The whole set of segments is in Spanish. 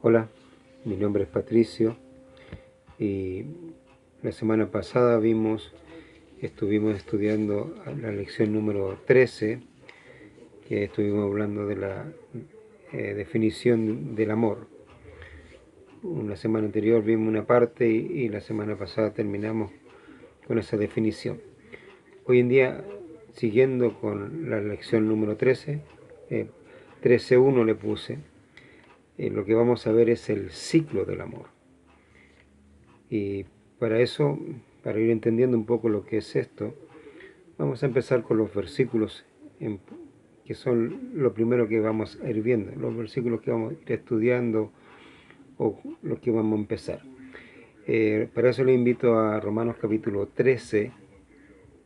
Hola, mi nombre es Patricio y la semana pasada estuvimos estudiando la lección número 13, que estuvimos hablando de la definición del amor. Una semana anterior vimos una parte y la semana pasada terminamos con esa definición. Hoy en día, siguiendo con la lección número 13, 13.1 le puse, lo que vamos a ver es el ciclo del amor. Y para eso, para ir entendiendo un poco lo que es esto, vamos a empezar con los versículos que son lo primero que vamos a ir viendo, los versículos que vamos a ir estudiando o los que vamos a empezar. Para eso le invito a Romanos capítulo 13,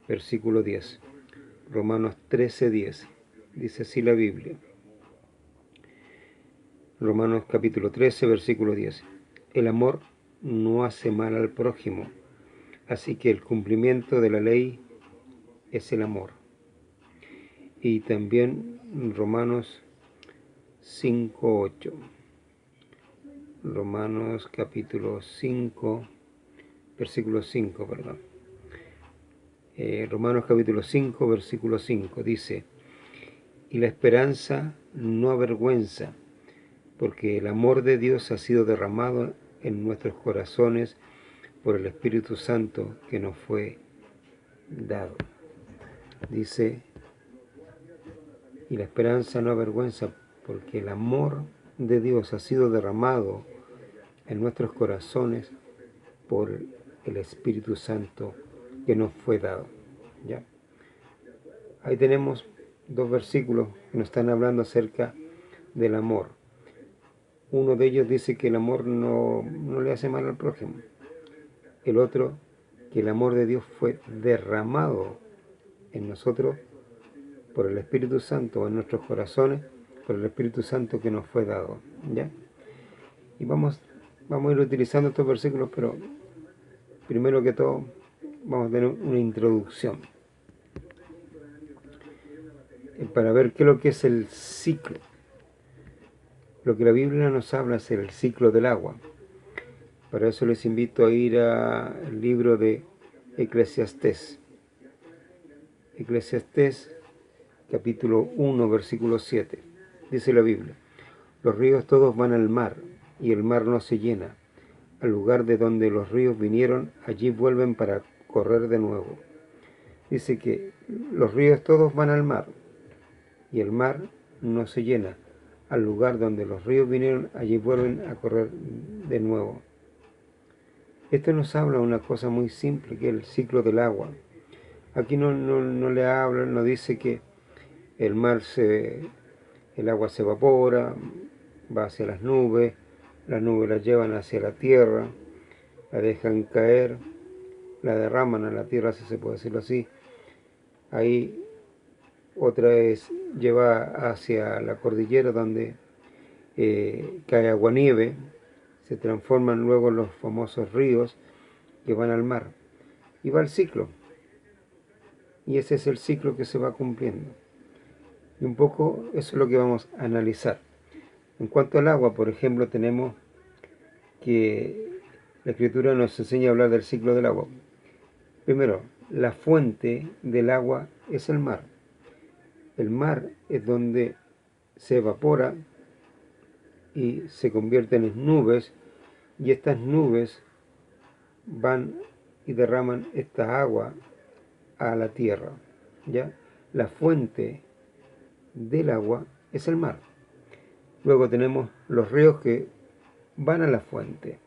versículo 10. Romanos 13, 10. Dice así la Biblia. Romanos capítulo 13, versículo 10. El amor no hace mal al prójimo, así que el cumplimiento de la ley es el amor. Y también Romanos 5:8. Romanos capítulo 5, versículo 5, perdón. Romanos capítulo 5, versículo 5 dice: y la esperanza no avergüenza, porque el amor de Dios ha sido derramado en nuestros corazones por el Espíritu Santo que nos fue dado. Dice, y la esperanza no avergüenza, porque el amor de Dios ha sido derramado en nuestros corazones por el Espíritu Santo que nos fue dado. ¿Ya? Ahí tenemos dos versículos que nos están hablando acerca del amor. Uno de ellos dice que el amor no le hace mal al prójimo. El otro, que el amor de Dios fue derramado en nosotros por el Espíritu Santo, en nuestros corazones, por el Espíritu Santo que nos fue dado. ¿Ya? Y vamos a ir utilizando estos versículos, pero primero que todo vamos a tener una introducción para ver qué es lo que es el ciclo. Lo que la Biblia nos habla es el ciclo del agua. Para eso les invito a ir al libro de Eclesiastés. Eclesiastés capítulo 1, versículo 7. Dice la Biblia: los ríos todos van al mar, y el mar no se llena. Al lugar de donde los ríos vinieron, allí vuelven para correr de nuevo. Dice que los ríos todos van al mar, y el mar no se llena. Al lugar donde los ríos vinieron, allí vuelven a correr de nuevo. Esto nos habla de una cosa muy simple, que es el ciclo del agua. Aquí no le habla, no dice que el agua se evapora, va hacia las nubes la llevan hacia la tierra, la dejan caer, la derraman a la tierra, si se puede decirlo así. Ahí otra vez lleva hacia la cordillera donde cae aguanieve, se transforman luego en los famosos ríos que van al mar. Y va el ciclo. Y ese es el ciclo que se va cumpliendo. Y un poco eso es lo que vamos a analizar. En cuanto al agua, por ejemplo, tenemos que la Escritura nos enseña a hablar del ciclo del agua. Primero, la fuente del agua es el mar. El mar es donde se evapora y se convierten en nubes, y estas nubes van y derraman esta agua a la tierra. ¿Ya? La fuente del agua es el mar. Luego tenemos los ríos que van a la fuente.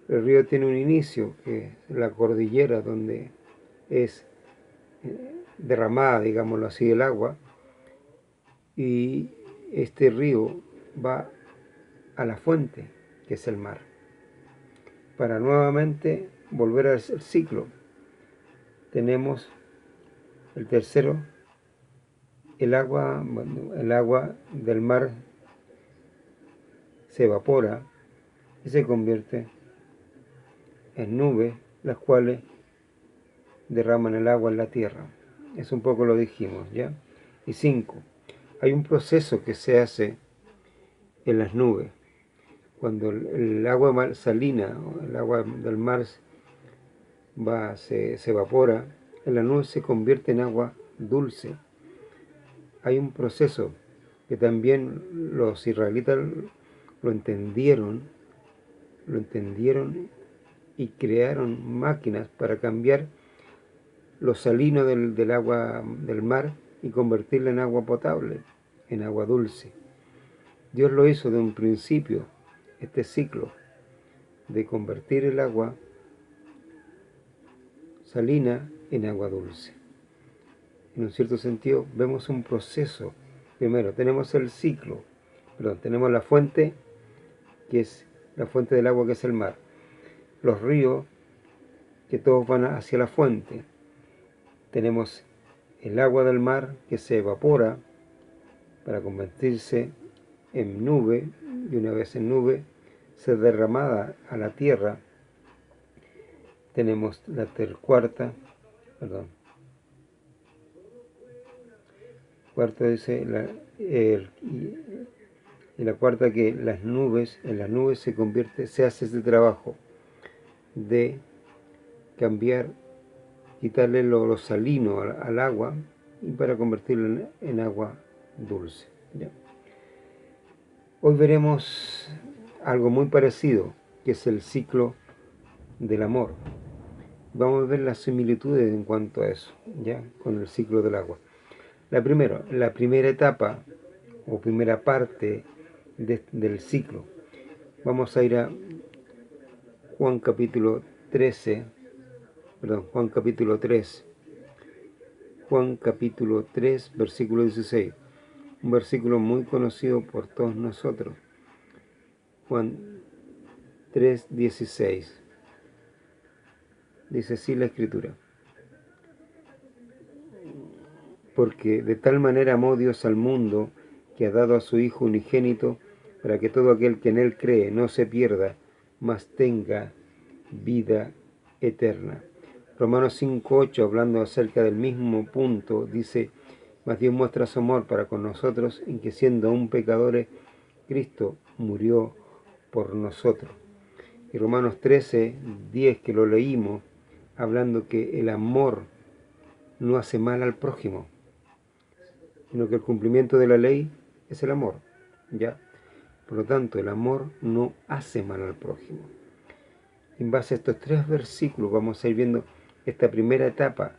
El río tiene un inicio, que es la cordillera, donde es derramada, digámoslo así, el agua, y este río va a la fuente, que es el mar, para nuevamente volver al ciclo. Tenemos el tercero, el agua del mar se evapora y se convierte en nubes, las cuales derraman el agua en la tierra. Eso un poco lo dijimos, ¿ya? Y 5. Hay un proceso que se hace en las nubes. Cuando el agua salina, o el agua del mar se evapora, en la nube se convierte en agua dulce. Hay un proceso que también los israelitas lo entendieron y crearon máquinas para cambiar lo salino del agua del mar y convertirla en agua potable, en agua dulce. Dios lo hizo de un principio, este ciclo de convertir el agua salina en agua dulce. En un cierto sentido, vemos un proceso. Primero, tenemos el ciclo, tenemos la fuente, que es la fuente del agua, que es el mar. Los ríos, que todos van hacia la fuente. Tenemos el agua del mar, que se evapora para convertirse en nube, y una vez en nube, se derramada a la tierra. Tenemos la cuarta dice, y la cuarta, que en las nubes se hace ese trabajo de cambiar, quitarle lo salino al agua y para convertirlo en agua dulce. ¿Ya? Hoy veremos algo muy parecido, que es el ciclo del amor. Vamos a ver las similitudes en cuanto a eso, ya, con el ciclo del agua. La primera etapa o primera parte del ciclo. Vamos a ir a Juan capítulo 3, versículo 16. Un versículo muy conocido por todos nosotros. Juan 3:16. Dice así la Escritura: porque de tal manera amó Dios al mundo, que ha dado a su Hijo unigénito, para que todo aquel que en Él cree no se pierda, mas tenga vida eterna. Romanos 5:8, hablando acerca del mismo punto, dice: mas Dios muestra su amor para con nosotros, en que siendo aún pecadores, Cristo murió por nosotros. Y Romanos 13:10, que lo leímos, hablando que el amor no hace mal al prójimo, sino que el cumplimiento de la ley es el amor, ¿ya? Por lo tanto, el amor no hace mal al prójimo. En base a estos 3 versículos vamos a ir viendo esta primera etapa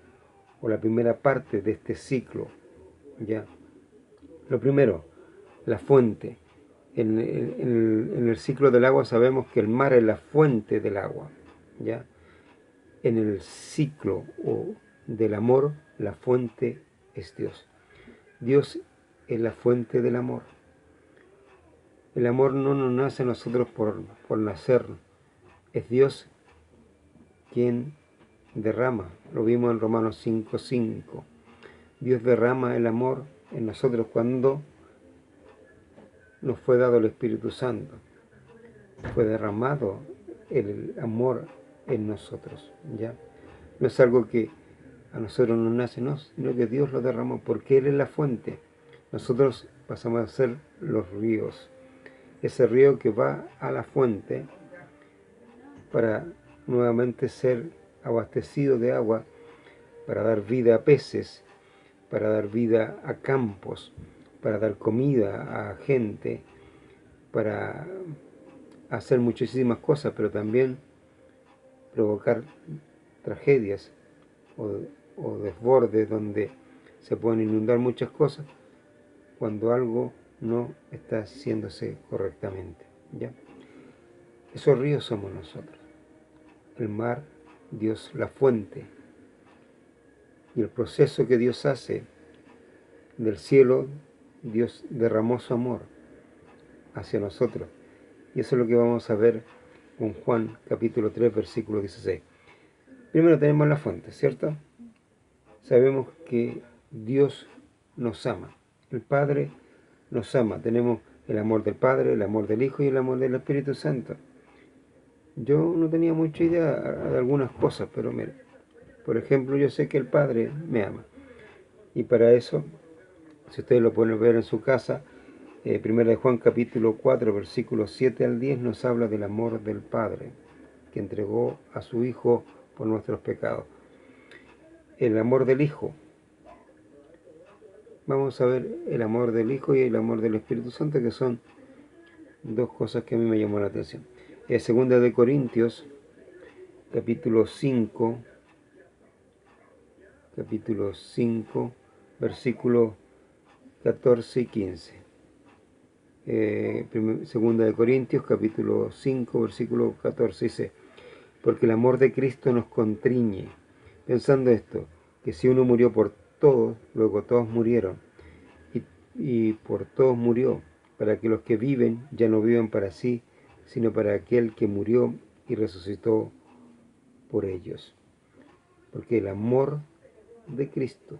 o la primera parte de este ciclo, ¿ya? Lo primero, la fuente. En el ciclo del agua sabemos que el mar es la fuente del agua, ¿ya? En el ciclo del amor, la fuente es Dios. Dios es la fuente del amor. El amor no nos nace a nosotros por nacer. Es Dios quien derrama. Lo vimos en Romanos 5:5. Dios derrama el amor en nosotros cuando nos fue dado el Espíritu Santo. Fue derramado el amor en nosotros, ¿ya? No es algo que a nosotros nos nace, no, sino que Dios lo derramó, porque Él es la fuente. Nosotros pasamos a ser los ríos. Ese río que va a la fuente para nuevamente ser abastecido de agua, para dar vida a peces, para dar vida a campos, para dar comida a gente, para hacer muchísimas cosas, pero también provocar tragedias o desbordes donde se pueden inundar muchas cosas cuando algo no está haciéndose correctamente, ¿ya? Esos ríos somos nosotros. El mar, Dios, la fuente. Y el proceso que Dios hace del cielo, Dios derramó su amor hacia nosotros. Y eso es lo que vamos a ver con Juan capítulo 3, versículo 16. Primero tenemos la fuente, ¿cierto? Sabemos que Dios nos ama. El Padre nos ama. Tenemos el amor del Padre, el amor del Hijo y el amor del Espíritu Santo. Yo no tenía mucha idea de algunas cosas, pero mira, por ejemplo, yo sé que el Padre me ama. Y para eso, si ustedes lo pueden ver en su casa, Primera de Juan capítulo 4, versículos 7 al 10 nos habla del amor del Padre, que entregó a su Hijo por nuestros pecados. El amor del Hijo. Vamos a ver el amor del Hijo y el amor del Espíritu Santo, que son dos cosas que a mí me llamó la atención. Segunda de Corintios, capítulo 5, versículos 14 y 15. Segunda de Corintios, capítulo 5, versículo 14, dice: porque el amor de Cristo nos constriñe, pensando esto, que si uno murió por todos, luego todos murieron, y por todos murió, para que los que viven ya no vivan para sí, sino para aquel que murió y resucitó por ellos. Porque el amor de Cristo,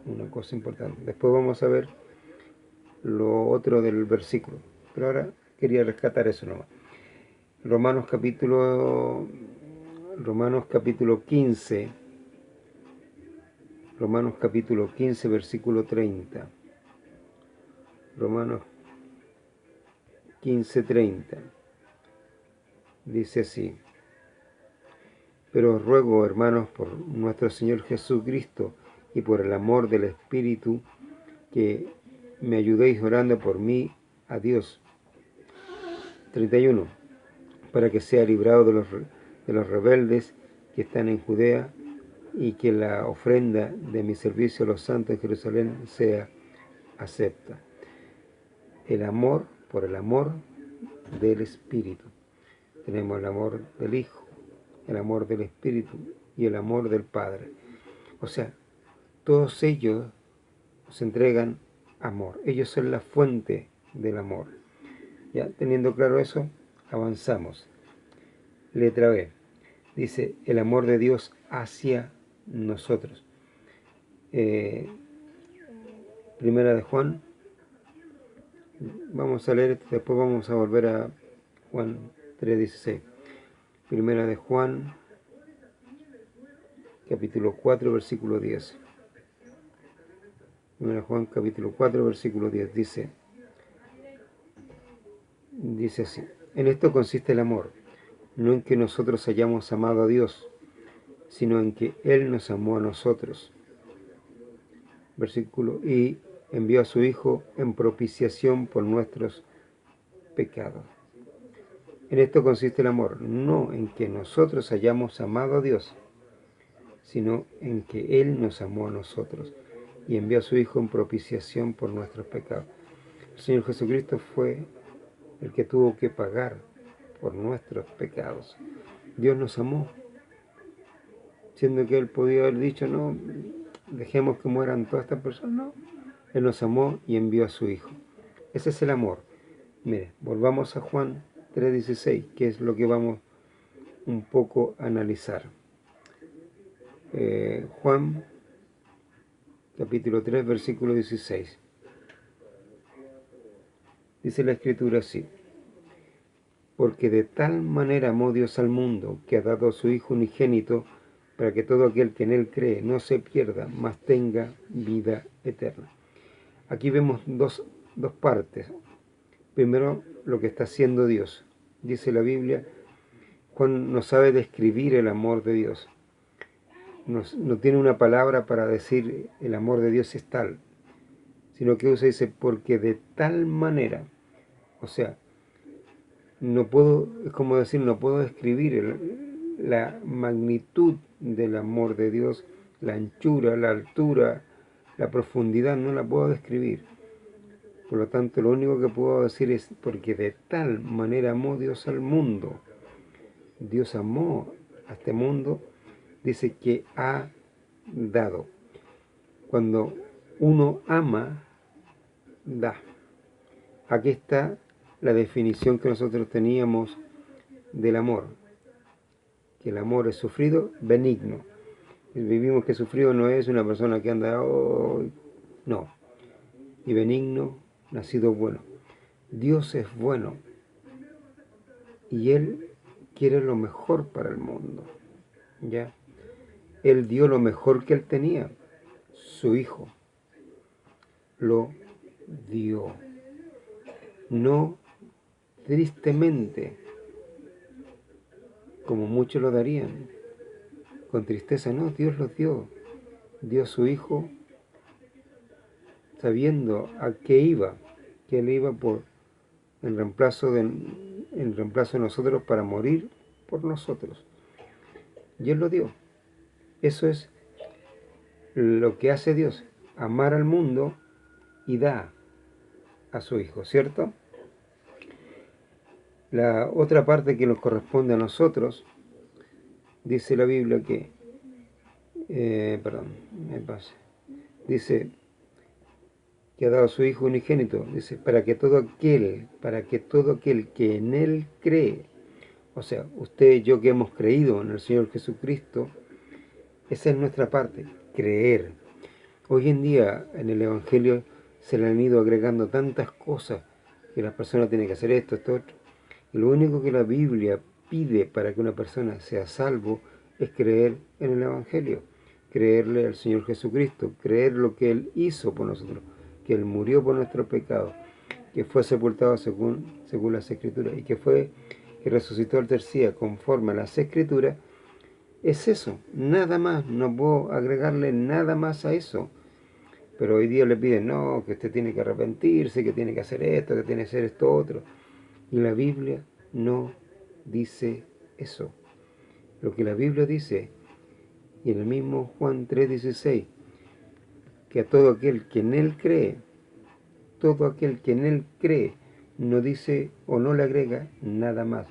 una cosa importante. Después vamos a ver lo otro del versículo, pero ahora quería rescatar eso nomás. Romanos capítulo 15, versículo 30. Romanos 15, 30. Dice así: pero os ruego, hermanos, por nuestro Señor Jesucristo y por el amor del Espíritu, que me ayudéis orando por mí a Dios. 31. Para que sea librado de los rebeldes que están en Judea, y que la ofrenda de mi servicio a los santos en Jerusalén sea acepta. El amor por el amor del Espíritu. Tenemos el amor del Hijo, el amor del Espíritu y el amor del Padre. O sea, todos ellos nos entregan amor. Ellos son la fuente del amor. Ya teniendo claro eso, avanzamos. Letra B. Dice, el amor de Dios hacia nosotros. Primera de Juan. Vamos a leer esto, después vamos a volver a Juan 3:16. Primera de Juan, capítulo 4, versículo 10. Primera de Juan, capítulo 4, versículo 10. Dice así: en esto consiste el amor, no en que nosotros hayamos amado a Dios, sino en que Él nos amó a nosotros. Versículo: y envió a su Hijo en propiciación por nuestros pecados. En esto consiste el amor, no en que nosotros hayamos amado a Dios, sino en que Él nos amó a nosotros y envió a su Hijo en propiciación por nuestros pecados. El Señor Jesucristo fue el que tuvo que pagar por nuestros pecados. Dios nos amó, siendo que Él podía haber dicho, no, dejemos que mueran todas estas personas. No, Él nos amó y envió a su Hijo. Ese es el amor. Mire, volvamos a Juan 3:16, que es lo que vamos un poco a analizar. Juan capítulo 3, versículo 16. Dice la Escritura así: porque de tal manera amó Dios al mundo, que ha dado a su Hijo unigénito, para que todo aquel que en Él cree no se pierda, mas tenga vida eterna. Aquí vemos dos partes. Primero, lo que está haciendo Dios. Dice la Biblia, Juan no sabe describir el amor de Dios. No tiene una palabra para decir el amor de Dios es tal, sino que usa, dice, porque de tal manera. O sea, no puedo describir la magnitud del amor de Dios, la anchura, la altura, la profundidad, no la puedo describir. Por lo tanto, lo único que puedo decir es, porque de tal manera amó Dios al mundo. Dios amó a este mundo, dice que ha dado. Cuando uno ama, da. Aquí está la definición que nosotros teníamos del amor. Que el amor es sufrido, benigno. Vivimos que sufrido no es una persona que anda, no. Y benigno, nacido bueno. Dios es bueno y Él quiere lo mejor para el mundo. ¿Ya? Él dio lo mejor que Él tenía, su Hijo. lo dio. No tristemente, como muchos lo darían. Con tristeza, no, Dios los dio. Dio a su Hijo sabiendo a qué iba, que Él iba por en reemplazo de nosotros para morir por nosotros. Y Él lo dio. Eso es lo que hace Dios, amar al mundo y da a su Hijo, ¿cierto? La otra parte que nos corresponde a nosotros, dice la Biblia que, dice que ha dado a su Hijo unigénito, dice, para que todo aquel que en Él cree, o sea, usted y yo que hemos creído en el Señor Jesucristo, esa es nuestra parte, creer. Hoy en día en el Evangelio se le han ido agregando tantas cosas que las personas tienen que hacer esto, otro. Y lo único que la Biblia pide para que una persona sea salvo es creer en el Evangelio, creerle al Señor Jesucristo, creer lo que Él hizo por nosotros, que Él murió por nuestros pecados, que fue sepultado según las Escrituras y que resucitó al tercer día conforme a las Escrituras. Es eso, nada más, no puedo agregarle nada más a eso. Pero hoy día le piden, no, que usted tiene que arrepentirse, que tiene que hacer esto, que tiene que hacer esto otro. Y la Biblia no dice eso. Lo que la Biblia dice, y en el mismo Juan 3:16, que a todo aquel que en Él cree, todo aquel que en Él cree, no dice o no le agrega nada más.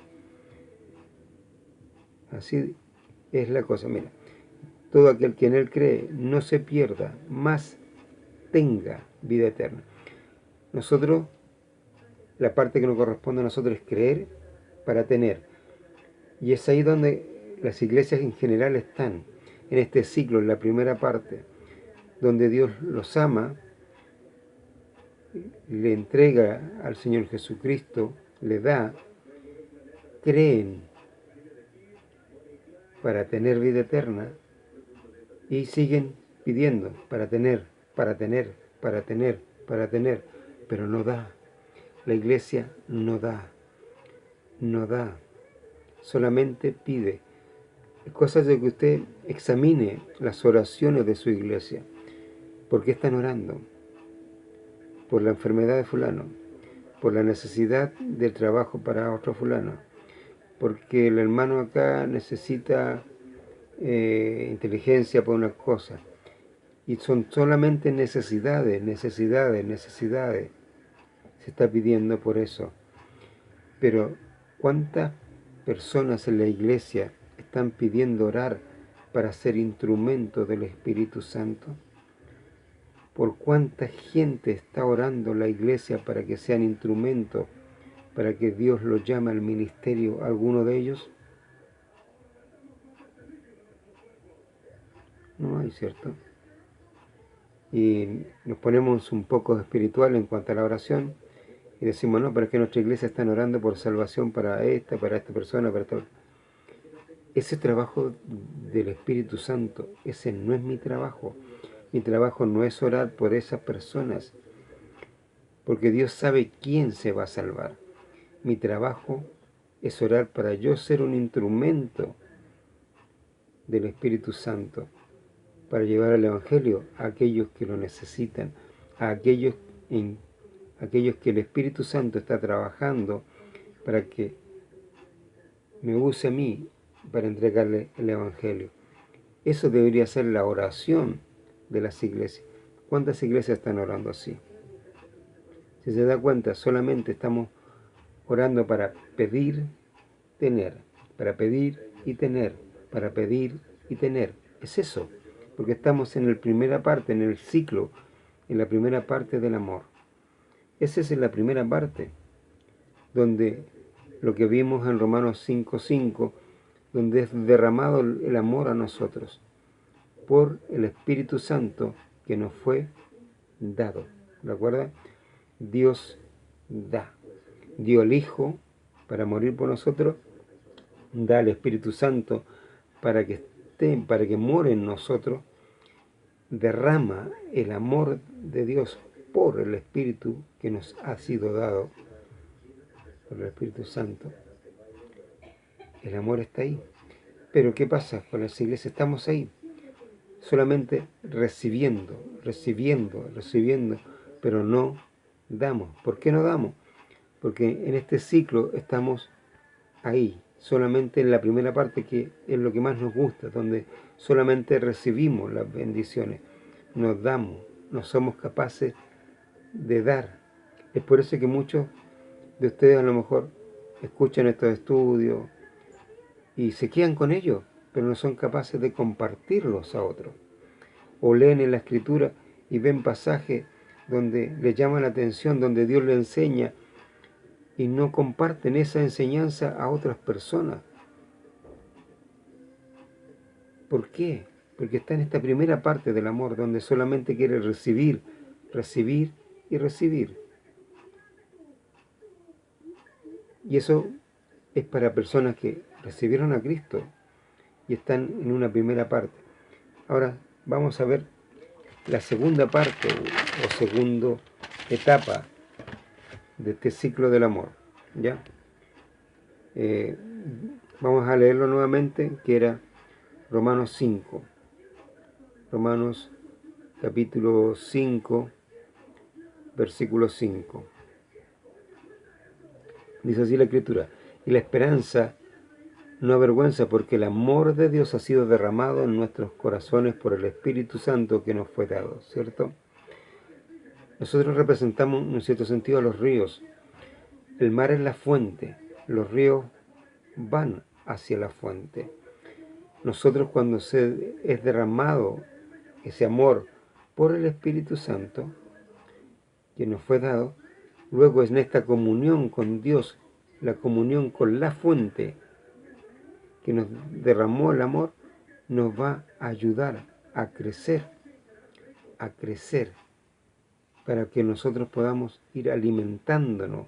Así es la cosa, mira. Todo aquel que en Él cree no se pierda, más tenga vida eterna. Nosotros, la parte que nos corresponde a nosotros es creer para tener. Y es ahí donde las iglesias en general están, en este ciclo, en la primera parte, donde Dios los ama, le entrega al Señor Jesucristo, le da, creen para tener vida eterna y siguen pidiendo para tener, para tener, para tener, para tener, pero no da. La iglesia no da, no da, solamente pide. Es cosa de que usted examine las oraciones de su iglesia. ¿Por qué están orando? Por la enfermedad de fulano, por la necesidad del trabajo para otro fulano, porque el hermano acá necesita inteligencia por una cosa. Y son solamente necesidades, necesidades, necesidades. Se está pidiendo por eso. Pero ¿cuántas personas en la iglesia están pidiendo orar para ser instrumento del Espíritu Santo? ¿Por cuánta gente está orando la iglesia para que sean instrumentos, para que Dios los llame al ministerio, alguno de ellos? No hay, ¿cierto? Y nos ponemos un poco espiritual en cuanto a la oración y decimos, no, pero es que nuestra iglesia está orando por salvación para esta persona, para esta. Ese trabajo del Espíritu Santo, ese no es mi trabajo. Mi trabajo no es orar por esas personas, porque Dios sabe quién se va a salvar. Mi trabajo es orar para yo ser un instrumento del Espíritu Santo, para llevar el Evangelio a aquellos que lo necesitan, a aquellos que el Espíritu Santo está trabajando para que me use a mí para entregarle el Evangelio. Eso debería ser la oración de las iglesias. ¿Cuántas iglesias están orando así? Si se da cuenta, solamente estamos orando para pedir, tener, para pedir y tener, para pedir y tener. Es eso, porque estamos en la primera parte, en el ciclo, en la primera parte del amor. Esa es la primera parte, donde lo que vimos en Romanos 5:5, donde es derramado el amor a nosotros por el Espíritu Santo que nos fue dado. ¿Recuerda? Dios da. Dio el Hijo para morir por nosotros, da el Espíritu Santo para que esté, para que more en nosotros, derrama el amor de Dios por el Espíritu que nos ha sido dado, por el Espíritu Santo. El amor está ahí. Pero ¿qué pasa con las iglesias? Estamos ahí, solamente recibiendo, pero no damos. ¿Por qué no damos? Porque en este ciclo estamos ahí, solamente en la primera parte, que es lo que más nos gusta, donde solamente recibimos las bendiciones, nos damos, no somos capaces de dar. Es por eso que muchos de ustedes a lo mejor escuchan estos estudios y se quedan con ellos, pero no son capaces de compartirlos a otros. O leen en la Escritura y ven pasajes donde les llama la atención, donde Dios les enseña, y no comparten esa enseñanza a otras personas. ¿Por qué? Porque está en esta primera parte del amor, donde solamente quiere recibir, recibir y recibir. Y eso es para personas que recibieron a Cristo y están en una primera parte. Ahora vamos a ver la segunda parte o segunda etapa de este ciclo del amor. ¿Ya? Vamos a leerlo nuevamente, que era Romanos 5. Romanos capítulo 5, versículo 5. Dice así la Escritura: y la esperanza no avergüenza, porque el amor de Dios ha sido derramado en nuestros corazones por el Espíritu Santo que nos fue dado, ¿cierto? Nosotros representamos, en cierto sentido, a los ríos. El mar es la fuente, los ríos van hacia la fuente. Nosotros, cuando es derramado ese amor por el Espíritu Santo que nos fue dado, luego es en esta comunión con Dios, la comunión con la fuente que nos derramó el amor, nos va a ayudar a crecer, para que nosotros podamos ir alimentándonos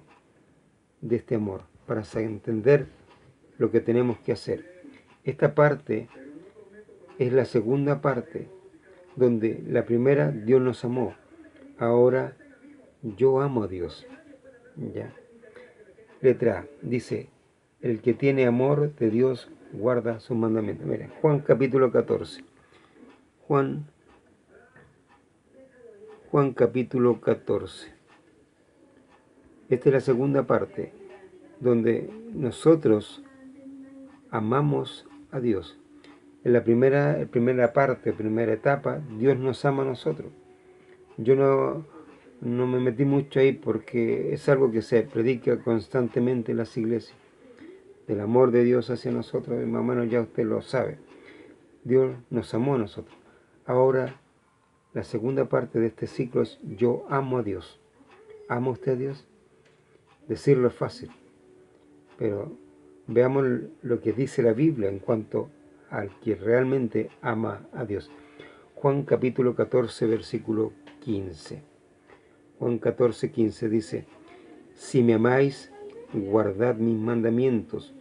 de este amor, para entender lo que tenemos que hacer. Esta parte es la segunda parte, donde la primera, Dios nos amó. Ahora yo amo a Dios. ¿Ya? Letra A, dice: el que tiene amor de Dios guarda sus mandamientos. Mira, Juan capítulo 14. Juan capítulo 14. Esta es la segunda parte, donde nosotros amamos a Dios. En la primera parte, primera etapa, Dios nos ama a nosotros. Yo no me metí mucho ahí porque es algo que se predica constantemente en las iglesias. Del amor de Dios hacia nosotros, más o menos ya usted lo sabe. Dios nos amó a nosotros. Ahora, la segunda parte de este ciclo es: yo amo a Dios. ¿Ama usted a Dios? Decirlo es fácil, pero veamos lo que dice la Biblia en cuanto al que realmente ama a Dios. Juan capítulo 14, versículo 15. Juan 14, 15 dice: si me amáis, guardad mis mandamientos.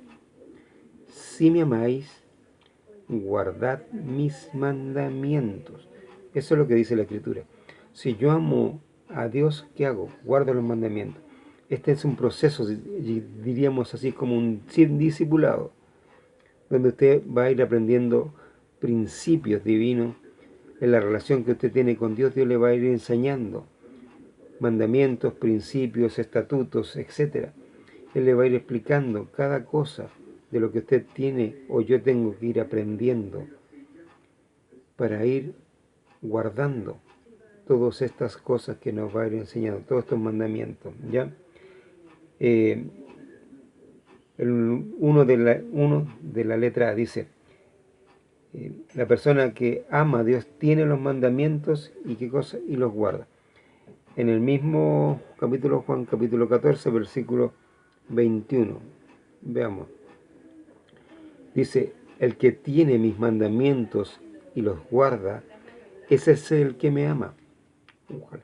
Si me amáis, guardad mis mandamientos. Eso es lo que dice la Escritura. Si yo amo a Dios, ¿qué hago? Guardo los mandamientos. Este es un proceso, diríamos así, como un discipulado, donde usted va a ir aprendiendo principios divinos en la relación que usted tiene con Dios. Dios le va a ir enseñando mandamientos, principios, estatutos, etc. Él le va a ir explicando cada cosa de lo que usted tiene o yo tengo que ir aprendiendo para ir guardando todas estas cosas que nos va a ir enseñando, todos estos mandamientos, ¿ya? Uno de la letra A dice: la persona que ama a Dios tiene los mandamientos y qué cosa, y los guarda. En el mismo capítulo, Juan capítulo 14, versículo 21, veamos. Dice: el que tiene mis mandamientos y los guarda, ese es el que me ama. Ojalá.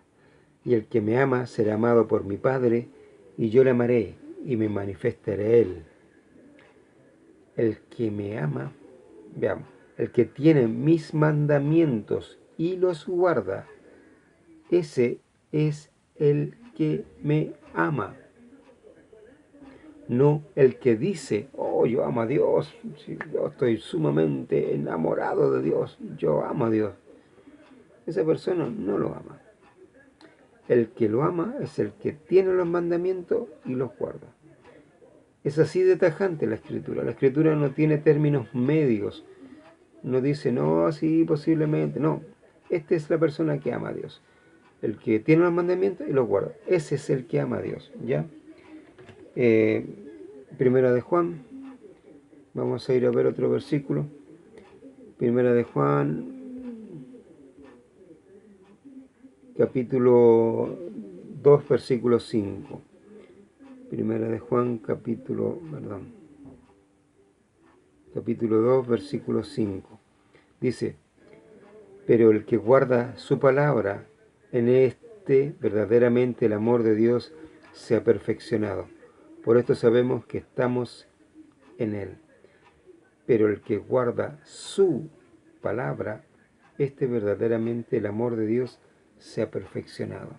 Y el que me ama será amado por mi Padre, y yo le amaré y me manifestaré a él. El que me ama, veamos, el que tiene mis mandamientos y los guarda, ese es el que me ama. No el que dice, oh, yo amo a Dios, sí, yo estoy sumamente enamorado de Dios, yo amo a Dios. Esa persona no lo ama. El que lo ama es el que tiene los mandamientos y los guarda. Es así de tajante la Escritura. La Escritura no tiene términos medios. No dice, no, sí, posiblemente. No, esta es la persona que ama a Dios. El que tiene los mandamientos y los guarda. Ese es el que ama a Dios. ¿Ya? Primera de Juan. Vamos a ir a ver otro versículo. Primera de Juan, capítulo 2, versículo 5. Primera de Juan, capítulo 2, versículo 5. Dice, pero el que guarda su palabra, en este verdaderamente el amor de Dios se ha perfeccionado. Por esto sabemos que estamos en él. Pero el que guarda su palabra, este verdaderamente el amor de Dios se ha perfeccionado.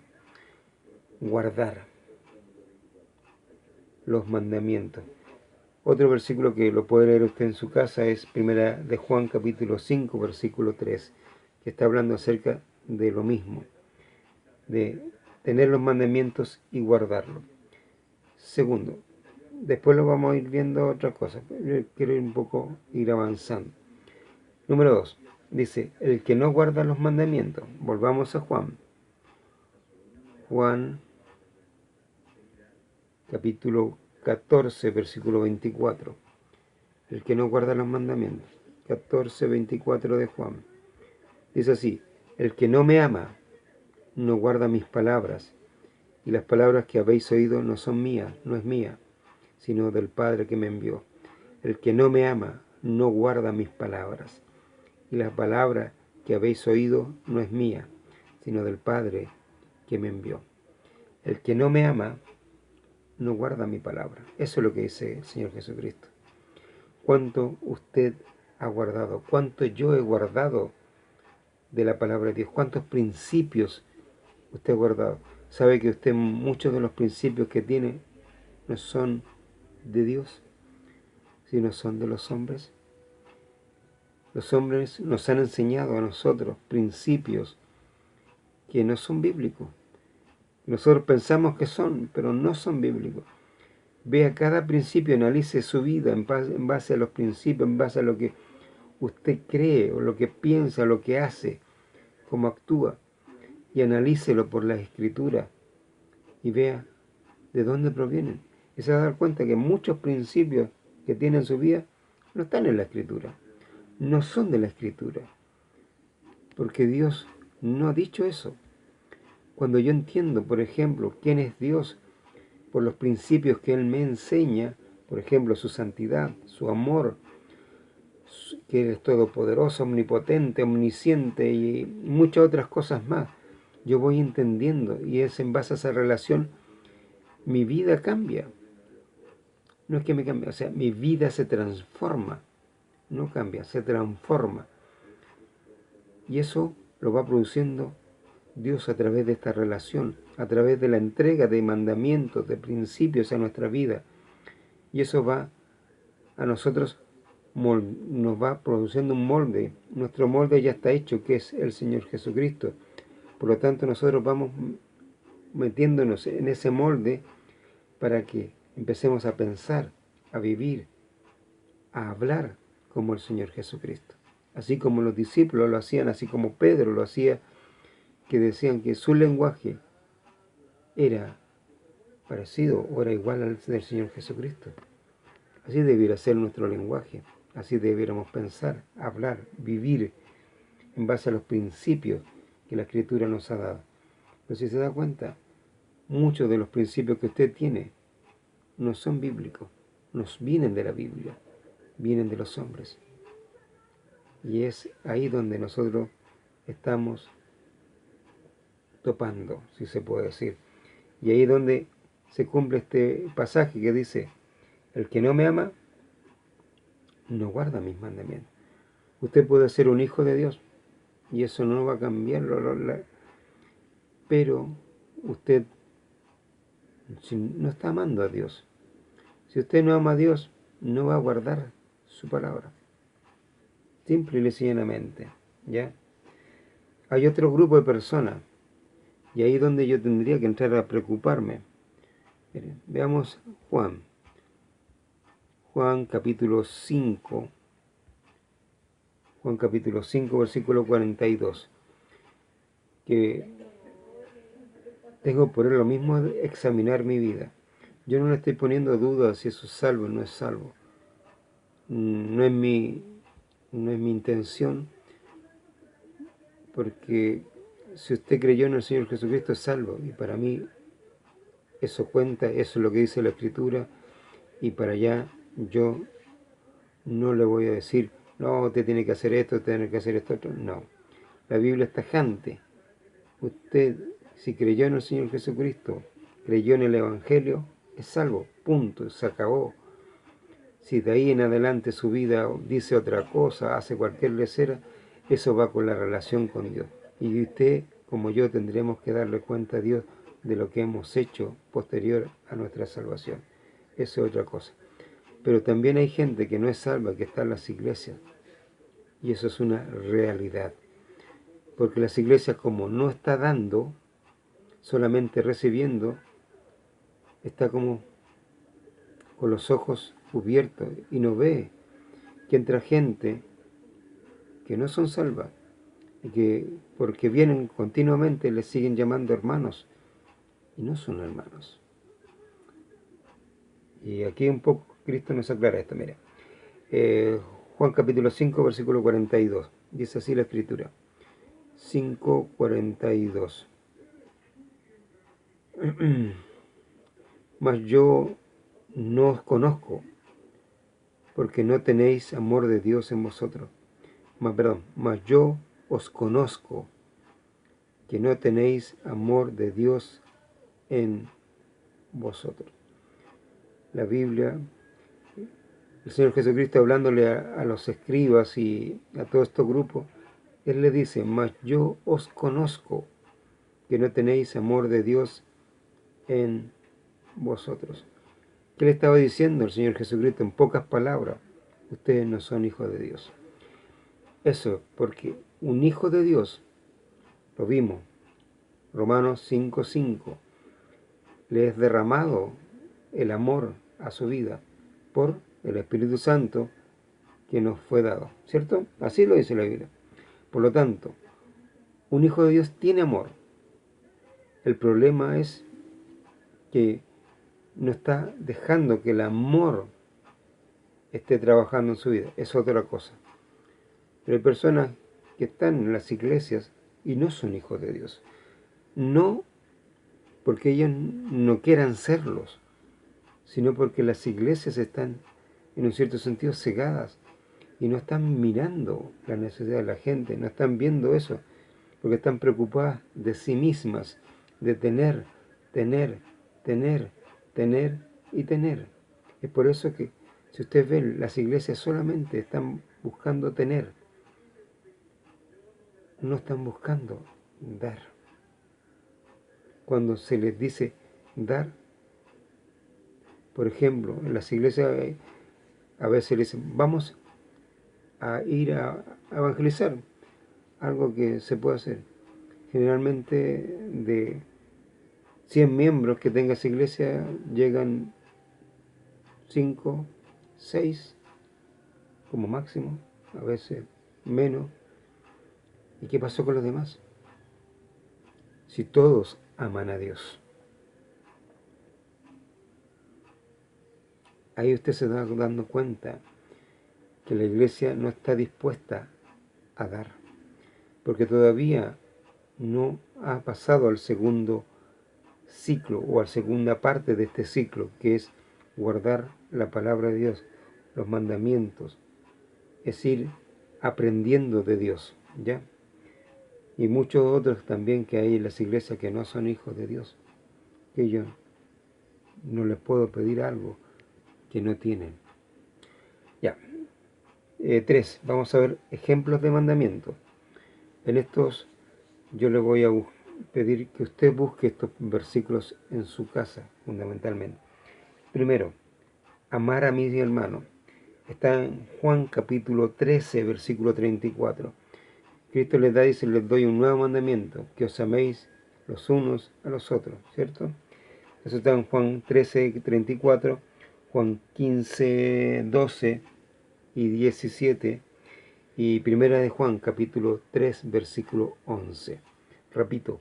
Guardar los mandamientos. Otro versículo que lo puede leer usted en su casa es Primera de Juan capítulo 5 versículo 3, que está hablando acerca de lo mismo, de tener los mandamientos y guardarlos. Segundo, después lo vamos a ir viendo otra cosa, yo quiero ir un poco ir avanzando. Número 2, dice, el que no guarda los mandamientos, volvamos a Juan. Juan capítulo 14, versículo 24. El que no guarda los mandamientos. 14, 24 de Juan. Dice así, el que no me ama, no guarda mis palabras, y las palabras que habéis oído no son mías, no es mía, sino del Padre que me envió. El que no me ama, no guarda mis palabras, y las palabras que habéis oído no es mía, sino del Padre que me envió. El que no me ama, no guarda mi palabra. Eso es lo que dice el Señor Jesucristo. ¿Cuánto usted ha guardado? ¿Cuánto yo he guardado de la palabra de Dios? ¿Cuántos principios usted ha guardado? ¿Sabe que usted muchos de los principios que tiene no son de Dios, sino son de los hombres? Los hombres nos han enseñado a nosotros principios que no son bíblicos. Nosotros pensamos que son, pero no son bíblicos. Vea cada principio, analice su vida en base a los principios, en base a lo que usted cree, o lo que piensa, lo que hace, cómo actúa, y analícelo por la Escritura y vea de dónde provienen. Y se va a dar cuenta que muchos principios que tiene en su vida no están en la Escritura, no son de la Escritura, porque Dios no ha dicho eso. Cuando yo entiendo, por ejemplo, quién es Dios, por los principios que Él me enseña, por ejemplo, su santidad, su amor, que Él es todopoderoso, omnipotente, omnisciente y muchas otras cosas más, yo voy entendiendo, y es en base a esa relación, mi vida cambia. No es que me cambie, o sea, mi vida se transforma, no cambia, se transforma. Y eso lo va produciendo Dios a través de esta relación, a través de la entrega de mandamientos, de principios a nuestra vida. Y eso va a nosotros, nos va produciendo un molde. Nuestro molde ya está hecho, que es el Señor Jesucristo. Por lo tanto, nosotros vamos metiéndonos en ese molde para que empecemos a pensar, a vivir, a hablar como el Señor Jesucristo. Así como los discípulos lo hacían, así como Pedro lo hacía, que decían que su lenguaje era parecido o era igual al del Señor Jesucristo. Así debiera ser nuestro lenguaje, así debiéramos pensar, hablar, vivir en base a los principios que la Escritura nos ha dado. Pero si se da cuenta, muchos de los principios que usted tiene no son bíblicos, nos vienen de la Biblia, vienen de los hombres. Y es ahí donde nosotros estamos topando, si se puede decir. Y ahí donde se cumple este pasaje que dice, el que no me ama, no guarda mis mandamientos. Usted puede ser un hijo de Dios, y eso no va a cambiarlo, pero usted no está amando a Dios. Si usted no ama a Dios, no va a guardar su palabra. Simple y sencillamente, ¿ya? Hay otro grupo de personas, y ahí es donde yo tendría que entrar a preocuparme. Miren, veamos Juan. Juan capítulo 5. Juan capítulo 5, versículo 42. Que tengo por lo mismo de examinar mi vida. Yo no le estoy poniendo dudas si eso es salvo o no es salvo. No es mi intención, porque si usted creyó en el Señor Jesucristo es salvo, y para mí eso cuenta, eso es lo que dice la Escritura, y para allá yo no le voy a decir, no, usted tiene que hacer esto, usted tiene que hacer esto otro. No, la Biblia es tajante. Usted, si creyó en el Señor Jesucristo, creyó en el Evangelio, es salvo, punto, se acabó. Si de ahí en adelante su vida dice otra cosa, hace cualquier lecera, eso va con la relación con Dios. Y usted, como yo, tendremos que darle cuenta a Dios de lo que hemos hecho posterior a nuestra salvación. Eso es otra cosa. Pero también hay gente que no es salva, que está en las iglesias. Y eso es una realidad. Porque las iglesias, como no está dando, solamente recibiendo, está como con los ojos cubiertos y no ve que entra gente que no son salvas y que porque vienen continuamente les siguen llamando hermanos y no son hermanos. Y aquí un poco Cristo nos aclara esto, mira. Juan capítulo 5, versículo 42. Dice así la Escritura. 5:42. Mas yo no os conozco, porque no tenéis amor de Dios en vosotros. Mas yo os conozco, que no tenéis amor de Dios en vosotros. La Biblia, el Señor Jesucristo hablándole a los escribas y a todos estos grupos, Él le dice, mas yo os conozco, que no tenéis amor de Dios en vosotros. ¿Qué le estaba diciendo el Señor Jesucristo en pocas palabras? Ustedes no son hijos de Dios. Eso, porque un hijo de Dios, lo vimos, Romanos 5:5, le es derramado el amor a su vida por el Espíritu Santo que nos fue dado, ¿cierto? Así lo dice la Biblia. Por lo tanto, un hijo de Dios tiene amor. El problema es que no está dejando que el amor esté trabajando en su vida. Es otra cosa. Pero hay personas que están en las iglesias y no son hijos de Dios. No porque ellos no quieran serlos, sino porque las iglesias están, en un cierto sentido, cegadas y no están mirando la necesidad de la gente, no están viendo eso, porque están preocupadas de sí mismas, de tener y tener. Es por eso que, si ustedes ven, las iglesias solamente están buscando tener, no están buscando dar. Cuando se les dice dar, por ejemplo, en las iglesias a veces les dicen, vamos a ir a evangelizar, algo que se puede hacer. Generalmente de 100 miembros que tenga esa iglesia, llegan 5, 6 como máximo, a veces menos. ¿Y qué pasó con los demás? Si todos aman a Dios. Ahí usted se está dando cuenta que la iglesia no está dispuesta a dar, porque todavía no ha pasado al segundo ciclo o a la segunda parte de este ciclo, que es guardar la palabra de Dios, los mandamientos, es ir aprendiendo de Dios, ¿ya? Y muchos otros también que hay en las iglesias que no son hijos de Dios, que yo no les puedo pedir algo que no tienen. Ya. 3. Vamos a ver ejemplos de mandamientos. En estos yo les voy a pedir que usted busque estos versículos en su casa, fundamentalmente. Primero, amar a mis hermanos. Está en Juan capítulo 13, versículo 34. Cristo les da y dice, les doy un nuevo mandamiento, que os améis los unos a los otros, ¿cierto? Eso está en Juan 13, 34, Juan 15, 12 y 17, y primera de Juan capítulo 3, versículo 11. Repito,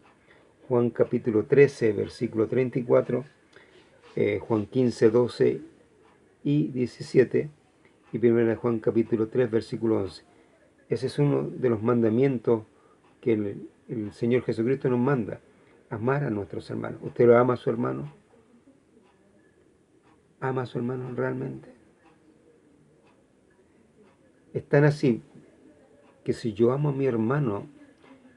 Juan capítulo 13, versículo 34, Juan 15, 12 y 17, y primera de Juan capítulo 3, versículo 11. Ese es uno de los mandamientos que el Señor Jesucristo nos manda, amar a nuestros hermanos. ¿Usted lo ama a su hermano? ¿Ama a su hermano realmente? Es tan así que si yo amo a mi hermano,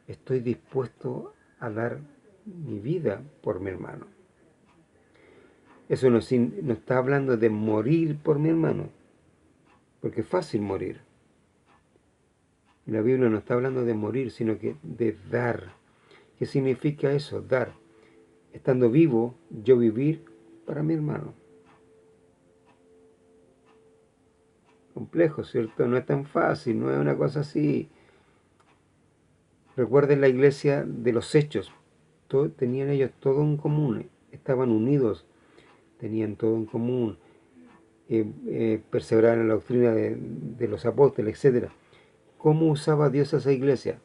estoy dispuesto a dar mi vida por mi hermano. Eso no está hablando de morir por mi hermano, porque es fácil morir. La Biblia no está hablando de morir, sino que de dar. ¿Qué significa eso? Dar. Estando vivo, yo vivir para mi hermano. Complejo, ¿cierto? No es tan fácil, no es una cosa así. Recuerden la iglesia de los Hechos. Tenían ellos todo en común, estaban unidos, tenían todo en común, perseveraban en la doctrina de los apóstoles, etc. ¿Cómo usaba Dios a esa iglesia?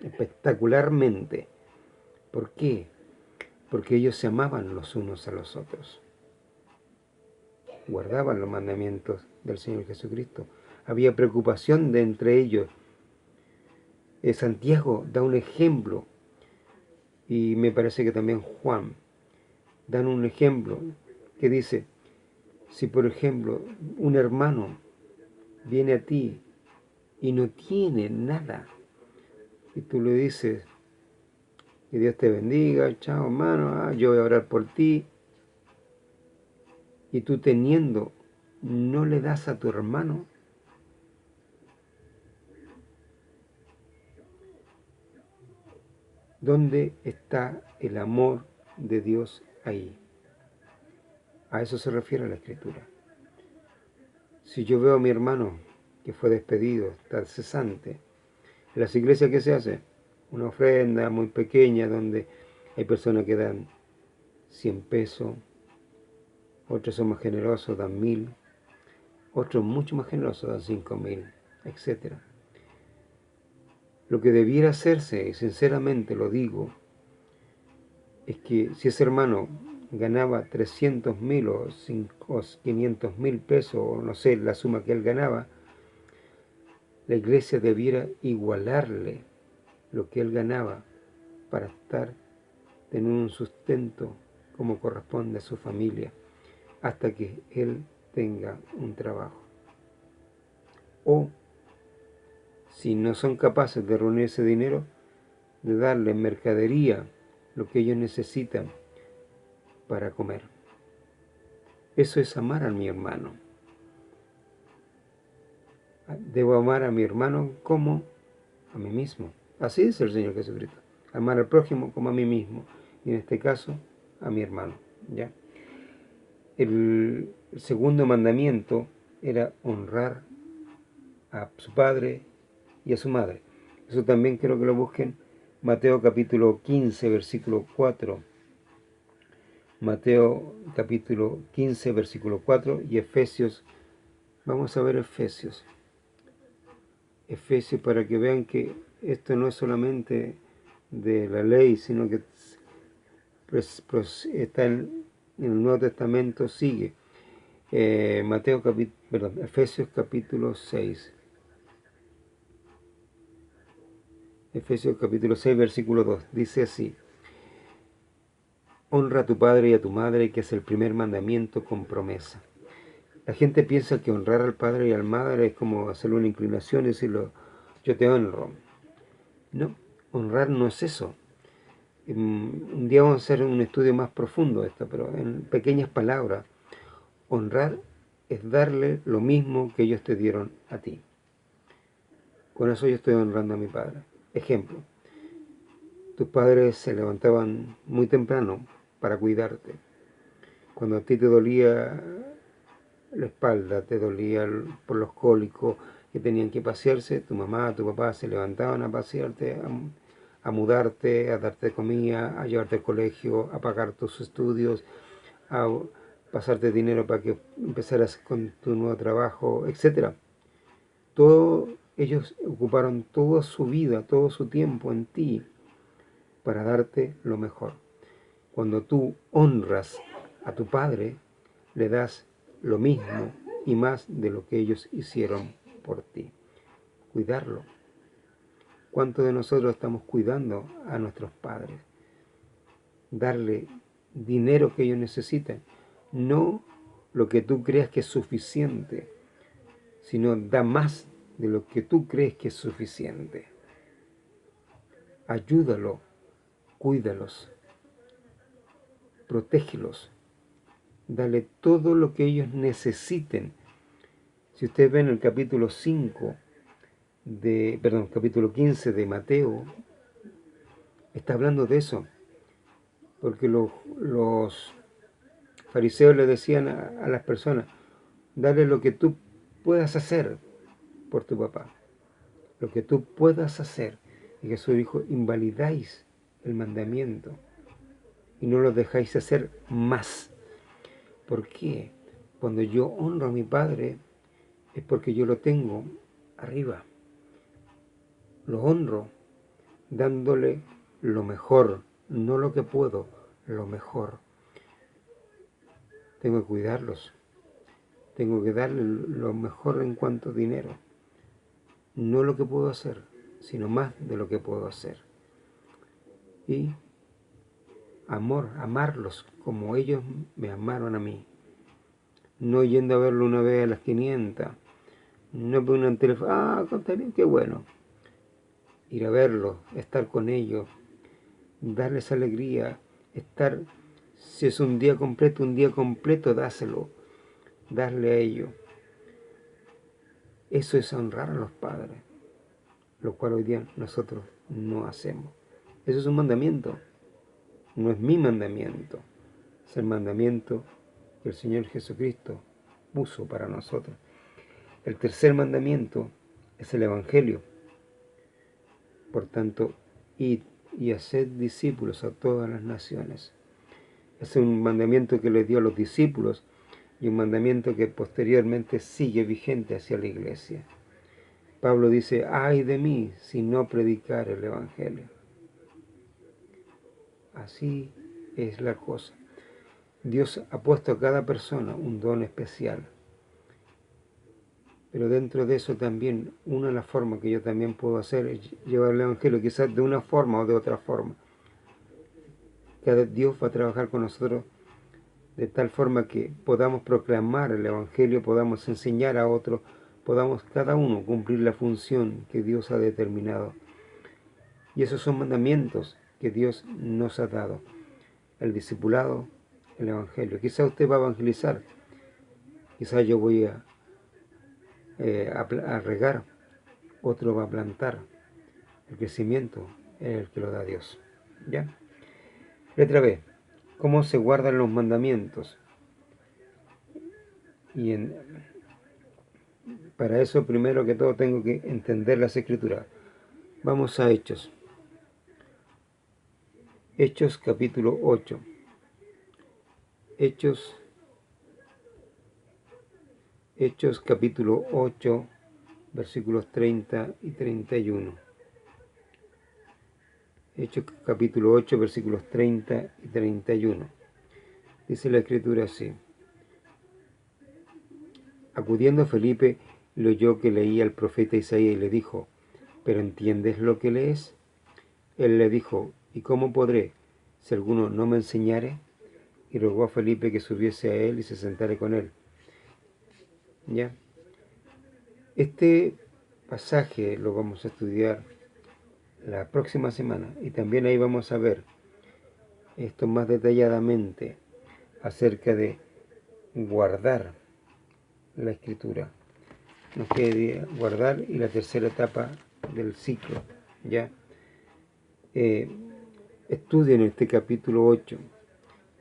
Espectacularmente. ¿Por qué? Porque ellos se amaban los unos a los otros. Guardaban los mandamientos del Señor Jesucristo. Había preocupación de entre ellos. Santiago da un ejemplo, y me parece que también Juan dan un ejemplo que dice, si por ejemplo un hermano viene a ti y no tiene nada, y tú le dices, que Dios te bendiga, chao hermano, yo voy a orar por ti, y tú teniendo, no le das a tu hermano, ¿dónde está el amor de Dios ahí? A eso se refiere la Escritura. Si yo veo a mi hermano que fue despedido, está cesante, en las iglesias, ¿qué se hace? Una ofrenda muy pequeña donde hay personas que dan 100 pesos, otros son más generosos, dan 1000, otros mucho más generosos, dan 5000, etc. Lo que debiera hacerse, y sinceramente lo digo, es que si ese hermano ganaba 300.000 o 500.000 pesos, o no sé, la suma que él ganaba, la iglesia debiera igualarle lo que él ganaba para tener un sustento como corresponde a su familia, hasta que él tenga un trabajo. O, si no son capaces de reunir ese dinero, de darle en mercadería lo que ellos necesitan para comer. Eso es amar a mi hermano. Debo amar a mi hermano como a mí mismo. Así dice el Señor Jesucristo. Amar al prójimo como a mí mismo. Y en este caso, a mi hermano. ¿Ya? El segundo mandamiento era honrar a su padre y a su madre. Eso también quiero que lo busquen. Mateo capítulo 15, versículo 4. Mateo capítulo 15, versículo 4 y Efesios. Vamos a ver Efesios. Efesios, para que vean que esto no es solamente de la ley, sino que está en el Nuevo Testamento, sigue. Efesios capítulo 6. Efesios capítulo 6, versículo 2. Dice así: honra a tu padre y a tu madre, que es el primer mandamiento con promesa. La gente piensa que honrar al padre y a la madre es como hacerle una inclinación y decirlo, yo te honro. No, honrar no es eso. Un día vamos a hacer un estudio más profundo de esto, pero en pequeñas palabras, honrar es darle lo mismo que ellos te dieron a ti. Con eso yo estoy honrando a mi padre. Ejemplo, tus padres se levantaban muy temprano para cuidarte. Cuando a ti te dolía la espalda, te dolía por los cólicos que tenían que pasearse, tu mamá, tu papá se levantaban a pasearte, a mudarte, a darte comida, a llevarte al colegio, a pagar tus estudios, a pasarte dinero para que empezaras con tu nuevo trabajo, etcétera. Ellos ocuparon toda su vida, todo su tiempo en ti para darte lo mejor. Cuando tú honras a tu padre, le das lo mismo y más de lo que ellos hicieron por ti. Cuidarlo. ¿Cuántos de nosotros estamos cuidando a nuestros padres? Darle dinero que ellos necesitan. No lo que tú creas que es suficiente, sino da más de lo que tú crees que es suficiente. Ayúdalo, cuídalos, protégelos, dale todo lo que ellos necesiten. Si ustedes ven el capítulo 15 de Mateo, está hablando de eso, porque los fariseos le decían a las personas, dale lo que tú puedas hacer por tu papá, lo que tú puedas hacer. Y Jesús dijo, invalidáis el mandamiento y no lo dejáis hacer más. ¿Por qué? Cuando yo honro a mi Padre es porque yo lo tengo arriba. Lo honro dándole lo mejor, no lo que puedo, lo mejor. Tengo que cuidarlos. Tengo que darle lo mejor en cuanto a dinero. No lo que puedo hacer, sino más de lo que puedo hacer. Y amarlos como ellos me amaron a mí. No yendo a verlo una vez a las 500. No poner un teléfono, contaría, qué bueno. Ir a verlos, estar con ellos, darles alegría, si es un día completo, dáselo, darle a ellos. Eso es honrar a los padres, lo cual hoy día nosotros no hacemos. Eso es un mandamiento, no es mi mandamiento, es el mandamiento que el Señor Jesucristo puso para nosotros. El tercer mandamiento es el Evangelio. Por tanto, id y haced discípulos a todas las naciones. Es un mandamiento que le dio a los discípulos y un mandamiento que posteriormente sigue vigente hacia la iglesia. Pablo dice, ay de mí si no predicar el Evangelio. Así es la cosa. Dios ha puesto a cada persona un don especial. Pero dentro de eso también, una de las formas que yo también puedo hacer es llevar el Evangelio, quizás de una forma o de otra forma. Cada Dios va a trabajar con nosotros de tal forma que podamos proclamar el Evangelio, podamos enseñar a otros, podamos cada uno cumplir la función que Dios ha determinado. Y esos son mandamientos que Dios nos ha dado. El discipulado, el Evangelio. Quizás usted va a evangelizar, quizás yo voy a regar, otro va a plantar. El crecimiento es el que lo da Dios. ¿Ya? Letra B. ¿Cómo se guardan los mandamientos? Y para eso, primero que todo, tengo que entender las Escrituras. Vamos a Hechos. Hechos capítulo 8. Hechos capítulo 8, versículos 30 y 31. Hechos capítulo 8, versículos 30 y 31. Dice la Escritura así. Acudiendo Felipe, le oyó que leía el profeta Isaías y le dijo, ¿pero entiendes lo que lees? Él le dijo, ¿y cómo podré, si alguno no me enseñare? Y rogó a Felipe que subiese a él y se sentare con él. ¿Ya? Este pasaje lo vamos a estudiar la próxima semana y también ahí vamos a ver esto más detalladamente acerca de guardar la Escritura. Nos queda guardar y la tercera etapa del ciclo, ¿ya? Estudien este capítulo 8.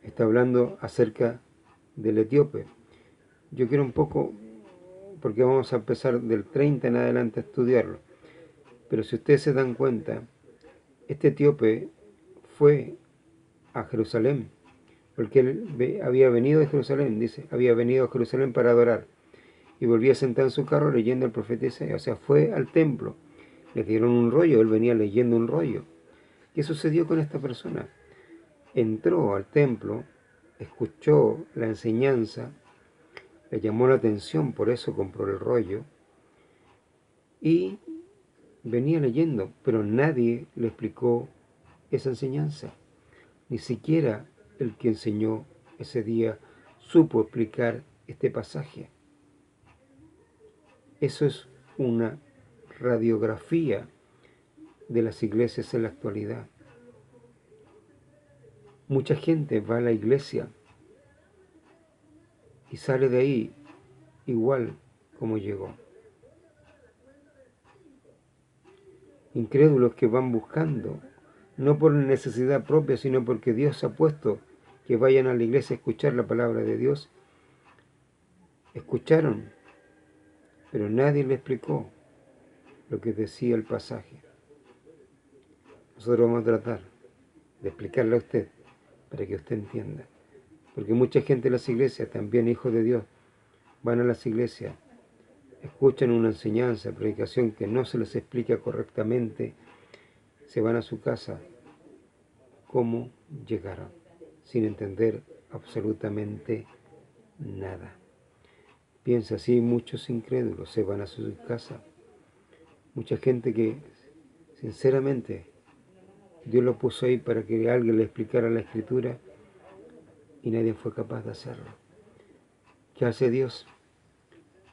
Está hablando acerca del etíope. Yo quiero un poco, porque vamos a empezar del 30 en adelante a estudiarlo. Pero si ustedes se dan cuenta, este etíope fue a Jerusalén, porque él había venido de Jerusalén, dice, había venido a Jerusalén para adorar. Y volvía sentado en su carro leyendo el profeta Isaías. O sea, fue al templo. Le dieron un rollo, él venía leyendo un rollo. ¿Qué sucedió con esta persona? Entró al templo, escuchó la enseñanza, le llamó la atención, por eso compró el rollo, y venía leyendo, pero nadie le explicó esa enseñanza. Ni siquiera el que enseñó ese día supo explicar este pasaje. Eso es una radiografía de las iglesias en la actualidad. Mucha gente va a la iglesia y sale de ahí igual como llegó. Incrédulos que van buscando, no por necesidad propia, sino porque Dios ha puesto que vayan a la iglesia a escuchar la palabra de Dios. Escucharon, pero nadie le explicó lo que decía el pasaje. Nosotros vamos a tratar de explicarle a usted para que usted entienda. Porque mucha gente en las iglesias, también hijos de Dios, van a las iglesias, escuchan una enseñanza, predicación que no se les explica correctamente, se van a su casa. ¿Cómo llegaron? Sin entender absolutamente nada. Piensa así, muchos incrédulos se van a su casa. Mucha gente que, sinceramente, Dios lo puso ahí para que alguien le explicara la Escritura y nadie fue capaz de hacerlo. ¿Qué hace Dios?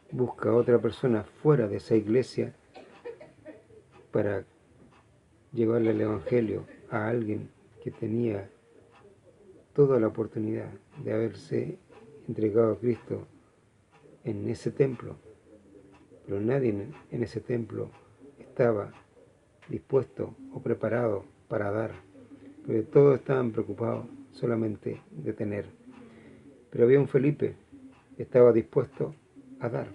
Busca a otra persona fuera de esa iglesia para llevarle el Evangelio a alguien que tenía toda la oportunidad de haberse entregado a Cristo en ese templo. Pero nadie en ese templo estaba dispuesto o preparado para dar, porque todos estaban preocupados solamente de tener. Pero había un Felipe que estaba dispuesto a dar.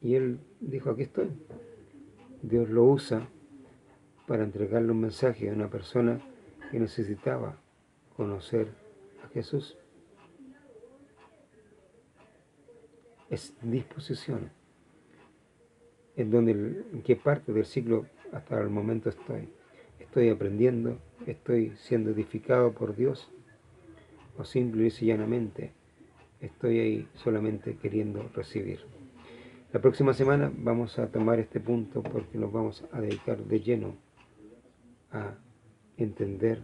Y él dijo, aquí estoy. Dios lo usa para entregarle un mensaje a una persona que necesitaba conocer a Jesús. Es disposición. ¿En qué parte del ciclo hasta el momento estoy? ¿Estoy aprendiendo? ¿Estoy siendo edificado por Dios? ¿O simple y llanamente estoy ahí solamente queriendo recibir? La próxima semana vamos a tomar este punto porque nos vamos a dedicar de lleno a entender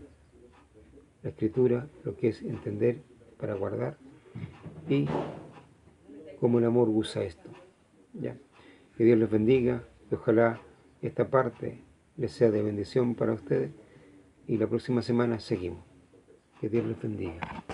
la Escritura, lo que es entender para guardar y cómo el amor usa esto. ¿Ya? Que Dios les bendiga y ojalá esta parte les sea de bendición para ustedes y la próxima semana seguimos. Que Dios les bendiga.